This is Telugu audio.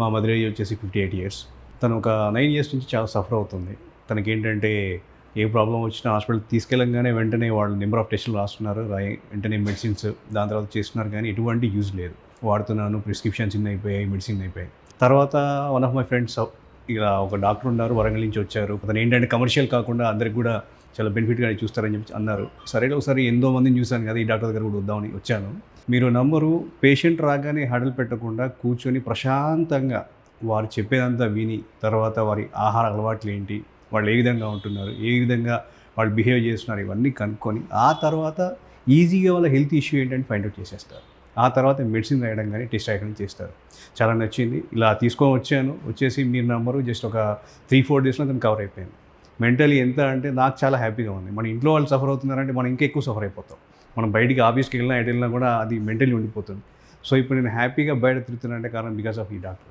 మా మదర్ ఏజ్ వచ్చేసి 58 ఇయర్స్. తను ఒక 9 ఇయర్స్ నుంచి చాలా సఫర్ అవుతుంది. తనకేంటంటే ఏ ప్రాబ్లమ్ వచ్చినా హాస్పిటల్‌కి తీసుకెళ్ళంగానే వెంటనే వాళ్ళు నెంబర్ ఆఫ్ టెస్టులు రాస్తున్నారు. వెంటనే మెడిసిన్స్ దాని తర్వాత చేస్తున్నారు కానీ ఎటువంటి యూజ్ లేదు. వాడుతున్నాను, ప్రిస్క్రిప్షన్స్ ఇన్ని అయిపోయాయి, మెడిసిన్ అయిపోయాయి. తర్వాత వన్ ఆఫ్ మై ఫ్రెండ్స్ ఇలా ఒక డాక్టర్ ఉన్నారు, వరంగల్ నుంచి వచ్చారు. అతను ఏంటంటే కమర్షియల్ కాకుండా అందరికి కూడా చాలా బెనిఫిట్‌గానే చూస్తారని చెప్పి అన్నారు. సరేలే ఒకసారి ఎంతో మందిని చూశాను కదా, ఈ డాక్టర్ దగ్గర కూడా వద్దామని వచ్చాను. మీరు నమ్మరు, పేషెంట్ రాగానే హడలు పెట్టకుండా కూర్చొని ప్రశాంతంగా వారు చెప్పేదంతా విని, తర్వాత వారి ఆహార అలవాట్లు ఏంటి, వాళ్ళు ఏ విధంగా ఉంటున్నారు, ఏ విధంగా వాళ్ళు బిహేవ్ చేస్తున్నారు, ఇవన్నీ కనుక్కొని ఆ తర్వాత ఈజీగా వాళ్ళ హెల్త్ ఇష్యూ ఏంటంటే ఫైండ్ అవుట్ చేసేస్తారు. ఆ తర్వాత మెడిసిన్ రాయడం కానీ టెస్ట్ రాయడం చేస్తారు. చాలా నచ్చింది. ఇలా తీసుకొని వచ్చాను. వచ్చేసి మీరు నమ్మరు, జస్ట్ ఒక 3-4 డేస్లో దాన్ని కవర్ అయిపోయింది. మెంటలీ ఎంత అంటే నాకు చాలా హ్యాపీగా ఉంది. మన ఇంట్లో వాళ్ళు సఫర్ అవుతున్నారంటే మనం ఇంకా ఎక్కువ సఫర్ అయిపోతాం. మనం బయటికి ఆఫీస్కి వెళ్ళినా ఎటు వెళ్ళినా కూడా అది మెంటలీ ఉండిపోతుంది. సో ఇప్పుడు నేను హ్యాపీగా బయట తిరుగుతున్నానంటే కారణం బికాస్ ఆఫ్ ఈ డాక్టర్.